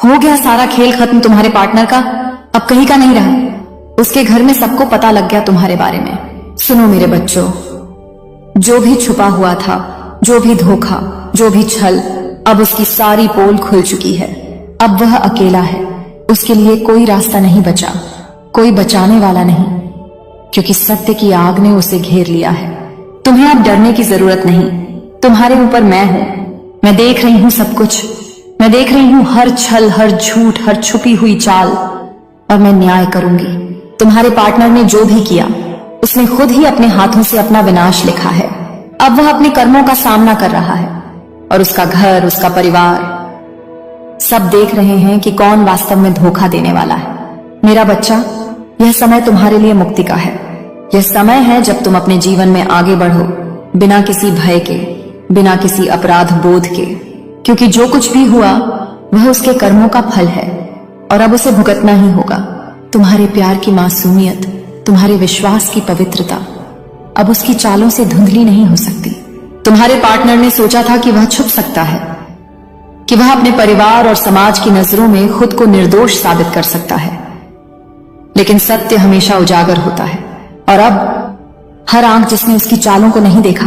हो गया सारा खेल खत्म तुम्हारे पार्टनर का, अब कहीं का नहीं रहा। उसके घर में सबको पता लग गया तुम्हारे बारे में। सुनो मेरे बच्चों, जो भी छुपा हुआ था, जो भी धोखा, जो भी छल, अब उसकी सारी पोल खुल चुकी है। अब वह अकेला है, उसके लिए कोई रास्ता नहीं बचा, कोई बचाने वाला नहीं, क्योंकि सत्य की आग ने उसे घेर लिया है। तुम्हें अब डरने की जरूरत नहीं, तुम्हारे ऊपर मैं हूं। मैं देख रही हूं सब कुछ, मैं देख रही हूं हर छल, हर झूठ, हर छुपी हुई चाल, और मैं न्याय करूंगी। तुम्हारे पार्टनर ने जो भी किया, उसने खुद ही अपने हाथों से अपना विनाश लिखा है। अब वह अपने कर्मों का सामना कर रहा है, और उसका घर, उसका परिवार, सब देख रहे हैं कि कौन वास्तव में धोखा देने वाला है। मेरा बच्चा, यह समय तुम्हारे लिए मुक्ति का है। यह समय है जब तुम अपने जीवन में आगे बढ़ो, बिना किसी भय के, बिना किसी अपराध बोध के, क्योंकि जो कुछ भी हुआ वह उसके कर्मों का फल है, और अब उसे भुगतना ही होगा। तुम्हारे प्यार की मासूमियत, तुम्हारे विश्वास की पवित्रता अब उसकी चालों से धुंधली नहीं हो सकती। तुम्हारे पार्टनर ने सोचा था कि वह छुप सकता है, कि वह अपने परिवार और समाज की नजरों में खुद को निर्दोष साबित कर सकता है, लेकिन सत्य हमेशा उजागर होता है। और अब हर आंख जिसने उसकी चालों को नहीं देखा,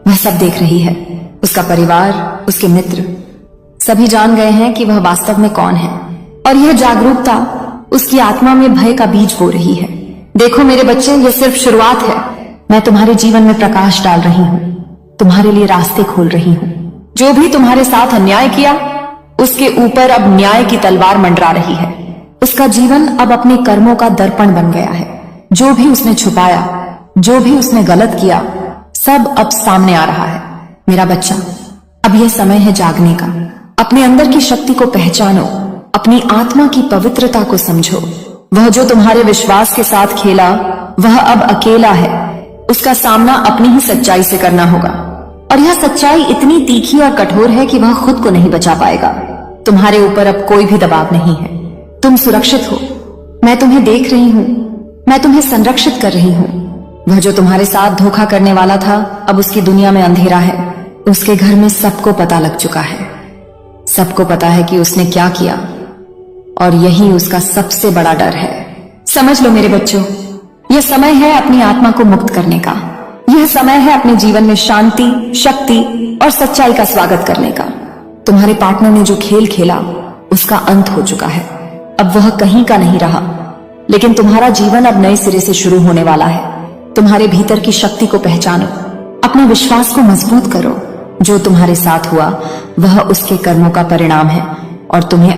वह सब देख रही है। उसका परिवार, उसके मित्र, सभी जान गए हैं कि वह वास्तव में कौन है, और यह जागरूकता उसकी आत्मा में भय का बीज बो रही है। देखो मेरे बच्चे, यह सिर्फ शुरुआत है। मैं तुम्हारे जीवन में प्रकाश डाल रही हूं, तुम्हारे लिए रास्ते खोल रही हूं। जो भी तुम्हारे साथ अन्याय किया, उसके ऊपर अब न्याय की तलवार मंडरा रही है। उसका जीवन अब अपने कर्मों का दर्पण बन गया है। जो भी उसने छुपाया, जो भी उसने गलत किया, सब अब सामने आ रहा है। मेरा बच्चा, अब यह समय है जागने का। अपने अंदर की शक्ति को पहचानो, अपनी आत्मा की पवित्रता को समझो। वह जो तुम्हारे विश्वास के साथ खेला, वह अब अकेला है। उसका सामना अपनी ही सच्चाई से करना होगा, और यह सच्चाई इतनी तीखी और कठोर है कि वह खुद को नहीं बचा पाएगा। तुम्हारे ऊपर अब कोई भी दबाव नहीं है, तुम सुरक्षित हो। मैं तुम्हें देख रही हूं, मैं तुम्हें संरक्षित कर रही हूं। वह जो तुम्हारे साथ धोखा करने वाला था, अब उसकी दुनिया में अंधेरा है। उसके घर में सबको पता लग चुका है, सबको पता है कि उसने क्या किया, और यही उसका सबसे बड़ा डर है। समझ लो मेरे बच्चों, यह समय है अपनी आत्मा को मुक्त करने का। यह समय है अपने जीवन में शांति, शक्ति और सच्चाई का स्वागत करने का। तुम्हारे पार्टनर ने जो खेल खेला, उसका अंत हो चुका है। अब वह कहीं का नहीं रहा, लेकिन तुम्हारा जीवन अब नए सिरे से शुरू होने वाला है। तुम्हारे भीतर की शक्ति को पहचानो, अपने विश्वास को मजबूत करो। जो तुम्हारे साथ हुआ, वह उसके कर्मों का परिणाम है, और तुम्हें